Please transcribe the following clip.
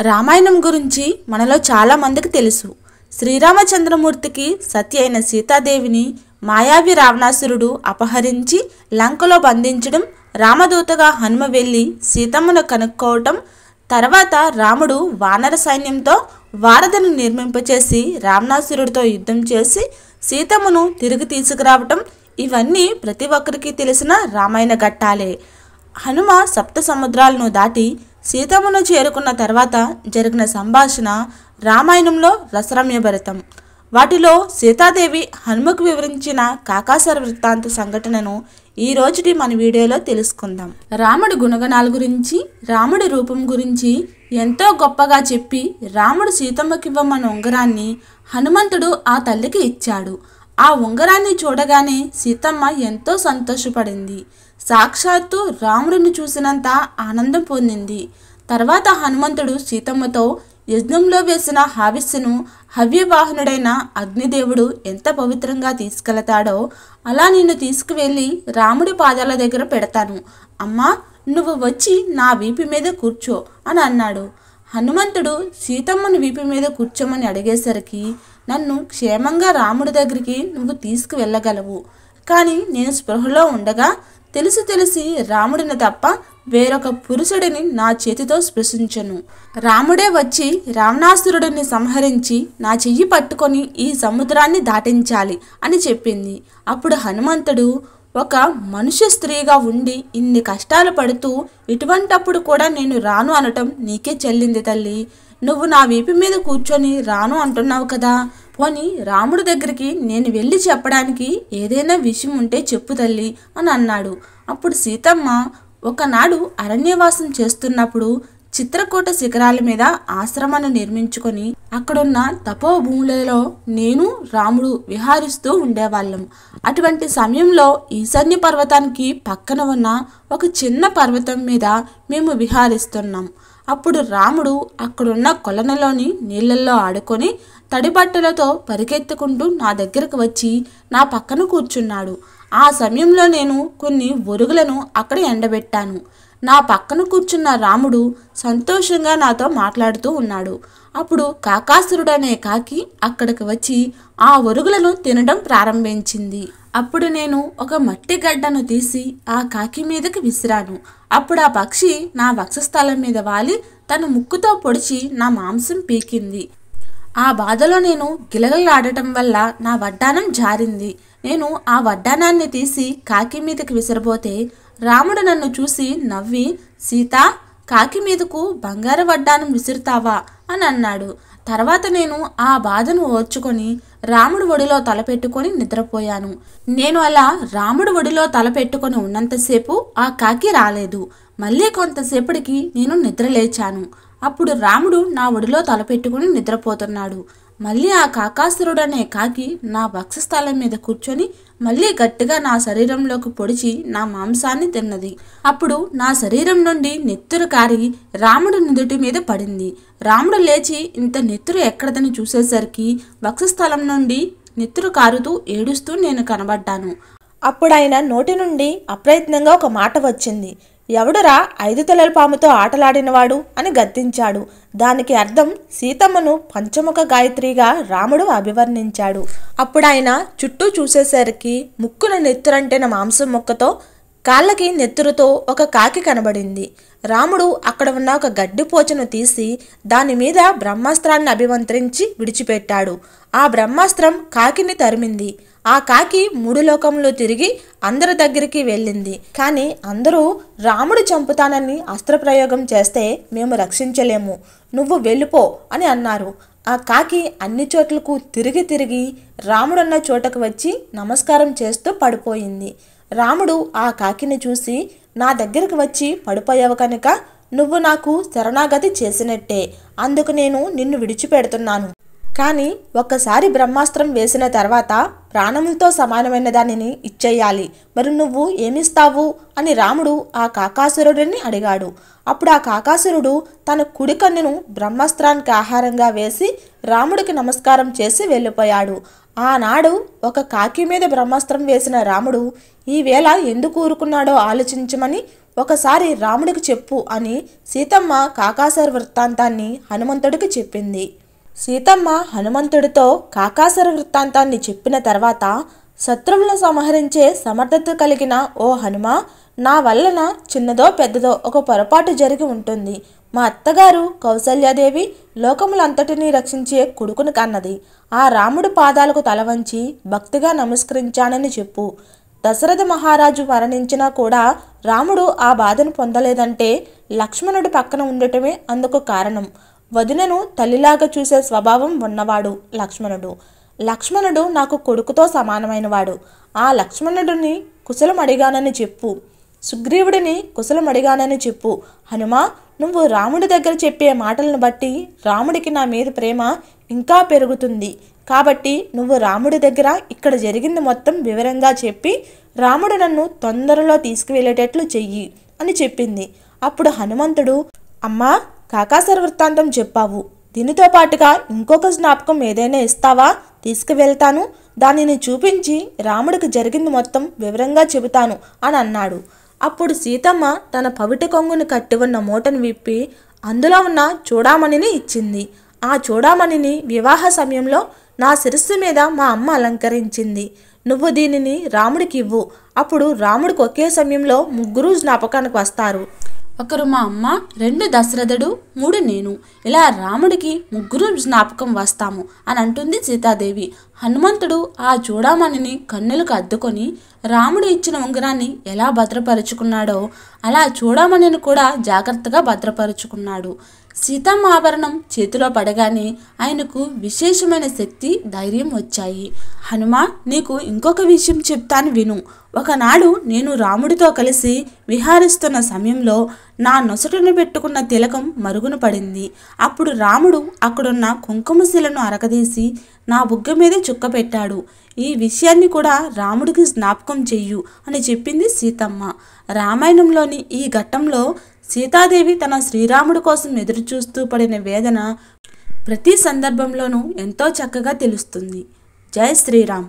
రామాయణం గురించి మనలో చాలా మందికి తెలుసు. శ్రీరామచంద్రమూర్తికి సతి అయిన సీతాదేవిని మాయావి రావణాసురుడు అపహరించి లంకలో బంధించడం, రామదూతగా హనుమ వెళ్ళి సీతమ్మను కనుక్కోవటం, తర్వాత రాముడు వానర సైన్యంతో వారధను నిర్మింపచేసి రావణాసురుడితో యుద్ధం చేసి సీతమ్మను తిరిగి తీసుకురావటం, ఇవన్నీ ప్రతి ఒక్కరికి తెలిసిన రామాయణ ఘట్టాలే. హనుమ సప్త సముద్రాలను దాటి సీతమ్మను చేరుకున్న తర్వాత జరిగిన సంభాషణ రామాయణంలో రసరమ్యభరితం. వాటిలో సీతాదేవి హనుమకు వివరించిన కాకాసుర వృత్తాంత సంఘటనను ఈ రోజుటి మన వీడియోలో తెలుసుకుందాం. రాముడి గుణగణాల గురించి, రాముడి రూపం గురించి ఎంతో గొప్పగా చెప్పి రాముడు సీతమ్మకివ్వమన్న ఉంగరాన్ని హనుమంతుడు ఆ తల్లికి ఇచ్చాడు. ఆ ఉంగరాన్ని చూడగానే సీతమ్మ ఎంతో సంతోషపడింది. సాక్షాత్తు రాముడిని చూసినంత ఆనందం పొందింది. తర్వాత హనుమంతుడు సీతమ్మతో యజ్ఞంలో వేసిన హావిస్సును హవ్యవాహనుడైన అగ్నిదేవుడు ఎంత పవిత్రంగా తీసుకెళతాడో అలా నిన్ను తీసుకువెళ్ళి రాముడి పాదాల దగ్గర పెడతాను. అమ్మా, నువ్వు వచ్చి నా వీపు మీద కూర్చో అని అన్నాడు. హనుమంతుడు సీతమ్మను వీపు మీద కూర్చోమని అడిగేసరికి, నన్ను క్షేమంగా రాముడి దగ్గరికి నువ్వు తీసుకువెళ్ళగలవు, కానీ నేను స్పృహలో ఉండగా తెలిసి రాముడిని తప్ప వేరొక పురుషుడిని నా చేతితో స్పృశించను. రాముడే వచ్చి రావణాసురుడిని సంహరించి నా చెయ్యి పట్టుకొని ఈ సముద్రాన్ని దాటించాలి అని చెప్పింది. అప్పుడు హనుమంతుడు, ఒక మనుష్య స్త్రీగా ఉండి ఇన్ని కష్టాలు పడుతూ ఇటువంటప్పుడు కూడా నేను రాను అనటం నీకే చెల్లింది తల్లి. నువ్వు నా వీపు మీద కూర్చొని రాను అంటున్నావు కదా, పోనీ రాముడి దగ్గరికి నేను వెళ్ళి చెప్పడానికి ఏదైనా విషయం ఉంటే చెప్పు తల్లి అని అన్నాడు. అప్పుడు సీతమ్మ, ఒకనాడు అరణ్యవాసం చేస్తున్నప్పుడు చిత్రకూట శిఖరాల మీద ఆశ్రమాన్ని నిర్మించుకొని అక్కడున్న తపోభూములలో నేను రాముడు విహారిస్తూ ఉండేవాళ్ళం. అటువంటి సమయంలో ఈశాన్య పర్వతానికి పక్కన ఉన్న ఒక చిన్న పర్వతం మీద మేము విహారిస్తున్నాం. అప్పుడు రాముడు అక్కడున్న కొలనులోని నీళ్ళల్లో ఆడుకొని తడిబట్టలతో పరిగెత్తుకుంటూ నా దగ్గరకు వచ్చి నా పక్కన కూర్చున్నాడు. ఆ సమయంలో నేను కొన్ని ఒరుగులను అక్కడ ఎండబెట్టాను. నా పక్కన కూర్చున్న రాముడు సంతోషంగా నాతో మాట్లాడుతూ ఉన్నాడు. అప్పుడు కాకాసురుడు అనే కాకి అక్కడికి వచ్చి ఆ ఒరుగులను తినడం ప్రారంభించింది. అప్పుడు నేను ఒక మట్టి గడ్డను తీసి ఆ కాకి మీదకి విసిరాను. అప్పుడు ఆ పక్షి నా వక్షస్థలం మీద వాలి తన ముక్కుతో పొడిచి నా మాంసం పీకింది. ఆ బాధలో నేను గిలగలాడటం వల్ల నా వడ్డానం జారింది. నేను ఆ వడ్డానాన్ని తీసి కాకి మీదకి విసిరబోతే రాముడు నన్ను చూసి నవ్వి, సీత, కాకి మీదకు బంగారు వడ్డానం విసురుతావా అని అన్నాడు. తర్వాత నేను ఆ బాధను ఓర్చుకొని రాముడు ఒడిలో తలపెట్టుకొని నిద్రపోయాను. నేను అలా రాముడు ఒడిలో తలపెట్టుకొని ఉన్నంతసేపు ఆ కాకి రాలేదు. మళ్ళీ కొంతసేపటికి నేను నిద్రలేచాను. అప్పుడు రాముడు నా ఒడిలో తలపెట్టుకుని నిద్రపోతున్నాడు. మళ్ళీ ఆ కాకాసురుడు అనే కాకి నా వక్షస్థలం మీద కూర్చొని మళ్ళీ గట్టిగా నా శరీరంలోకి పొడిచి నా మాంసాన్ని తిన్నది. అప్పుడు నా శరీరం నుండి నెత్తురు కారి రాముడు నుదుటి మీద పడింది. రాముడు లేచి ఇంత నెత్తురు ఎక్కడదని చూసేసరికి వక్షస్థలం నుండి నెత్తురు కారుతూ ఏడుస్తూ నేను కనబడ్డాను. అప్పుడు ఆయన నోటి నుండి అప్రయత్నంగా ఒక మాట వచ్చింది. ఎవడురా 5 తలల పాముతో ఆటలాడినవాడు అని గద్దించాడు. దానికి అర్థం సీతమ్మను పంచముఖ గాయత్రిగా రాముడు అభివర్ణించాడు. అప్పుడు ఆయన చుట్టూ చూసేసరికి ముక్కున నెత్తురంటిన మాంసం ముక్కతో కాళ్ళకి నెత్తురుతో ఒక కాకి కనబడింది. రాముడు అక్కడ ఉన్న ఒక గడ్డిపోచను తీసి దాని మీద బ్రహ్మాస్త్రాన్ని అభిమంత్రించి విడిచిపెట్టాడు. ఆ బ్రహ్మాస్త్రం కాకిని తరిమింది. ఆ కాకి 3 లోకములు తిరిగి అందరి దగ్గరికి వెళ్ళింది. కానీ అందరూ రాముడు చంపుతానని అస్త్రప్రయోగం చేస్తే మేము రక్షించలేము, నువ్వు వెళ్ళిపో అని అన్నారు. ఆ కాకి అన్ని చోట్లకు తిరిగి రాముడున్న చోటకు వచ్చి నమస్కారం చేస్తూ పడిపోయింది. రాముడు ఆ కాకిని చూసి, నా దగ్గరకు వచ్చి పడిపోయావు కనుక నువ్వు నాకు శరణాగతి చేసినట్టే, అందుకు నేను నిన్ను విడిచిపెడుతున్నాను. కానీ ఒక్కసారి బ్రహ్మాస్త్రం వేసిన తర్వాత ప్రాణములతో సమానమైన దానిని ఇచ్చేయాలి, మరి నువ్వు ఏమిస్తావు అని రాముడు ఆ కాకాసురుడిని అడిగాడు. అప్పుడు ఆ కాకాసురుడు తన కుడి కన్నును బ్రహ్మాస్త్రానికి ఆహారంగా వేసి రాముడికి నమస్కారం చేసి వెళ్ళిపోయాడు. ఆనాడు ఒక కాకి మీద బ్రహ్మాస్త్రం వేసిన రాముడు ఈవేళ ఎందుకు ఊరుకున్నాడో ఆలోచించమని ఒకసారి రాముడికి చెప్పు అని సీతమ్మ కాకాసుర వృత్తాంతాన్ని హనుమంతుడికి చెప్పింది. సీతమ్మ హనుమంతుడితో కాకాసుర వృత్తాంతాన్ని చెప్పిన తర్వాత, శత్రువులను సంహరించే సమర్థత కలిగిన ఓ హనుమ, నా వలన చిన్నదో పెద్దదో ఒక పొరపాటు జరిగి ఉంటుంది. మా అత్తగారు కౌసల్యాదేవి లోకములంతటినీ రక్షించే కొడుకును కన్నది. ఆ రాముడి పాదాలకు తల వంచి భక్తిగా నమస్కరించానని చెప్పు. దశరథ మహారాజు మరణించినా కూడా రాముడు ఆ బాధను పొందలేదంటే లక్ష్మణుడి పక్కన ఉండటమే అందుకు కారణం. వదినను తల్లిలాగా చూసే స్వభావం ఉన్నవాడు లక్ష్మణుడు నాకు కొడుకుతో సమానమైనవాడు. ఆ లక్ష్మణుడిని కుశలం అడిగానని చెప్పు. సుగ్రీవుడిని కుశలం అడిగానని చెప్పు. హనుమా, నువ్వు రాముడి దగ్గర చెప్పే మాటలను బట్టి రాముడికి నా మీద ప్రేమ ఇంకా పెరుగుతుంది. కాబట్టి నువ్వు రాముడి దగ్గర ఇక్కడ జరిగింది మొత్తం వివరంగా చెప్పి రాముడు నన్ను తొందరలో తీసుకువెళ్ళేటట్లు చెయ్యి అని చెప్పింది. అప్పుడు హనుమంతుడు, అమ్మా, కాకాసుర వృత్తాంతం చెప్పావు, దీనితో పాటుగా ఇంకొక జ్ఞాపకం ఏదైనా ఇస్తావా? తీసుకువెళ్తాను, దానిని చూపించి రాముడికి జరిగింది మొత్తం వివరంగా చెబుతాను అని అన్నాడు. అప్పుడు సీతమ్మ తన పవిట కొంగుని కట్టి ఉన్న మూటను విప్పి అందులో ఉన్న చూడామణిని ఇచ్చింది. ఆ చూడామణిని వివాహ సమయంలో నా శిరస్సు మీద మా అమ్మ అలంకరించింది. నువ్వు దీనిని రాముడికి ఇవ్వు. అప్పుడు రాముడికి ఒకే సమయంలో ముగ్గురు జ్ఞాపకానికి వస్తారు. ఒకరు మా అమ్మ, 2 దశరథుడు, 3 నేను. ఇలా రాముడికి ముగ్గురు జ్ఞాపకం వస్తాము అని అంటుంది సీతాదేవి. హనుమంతుడు ఆ చూడామణిని కన్నులకు అద్దుకొని రాముడు ఇచ్చిన ఉంగరాన్ని ఎలా భద్రపరుచుకున్నాడో అలా చూడామణిని కూడా జాగ్రత్తగా భద్రపరుచుకున్నాడు. సీతమ్మ ఆభరణం చేతిలో పడగానే ఆయనకు విశేషమైన శక్తి, ధైర్యం వచ్చాయి. హనుమా, నీకు ఇంకొక విషయం చెప్తాను విను. ఒకనాడు నేను రాముడితో కలిసి విహారిస్తున్న సమయంలో నా నొసటను పెట్టుకున్న తిలకం మరుగున పడింది. అప్పుడు రాముడు అక్కడున్న కుంకుమశిలను అరగదీసి నా బుగ్గ మీద చుక్క పెట్టాడు. ఈ విషయాన్ని కూడా రాముడికి జ్ఞాపకం చెయ్యు అని చెప్పింది సీతమ్మ. రామాయణంలోని ఈ ఘట్టంలో సీతాదేవి తన శ్రీరాముడి కోసం ఎదురుచూస్తూ పడిన వేదన ప్రతి సందర్భంలోనూ ఎంతో చక్కగా తెలుస్తుంది. జై శ్రీరామ్.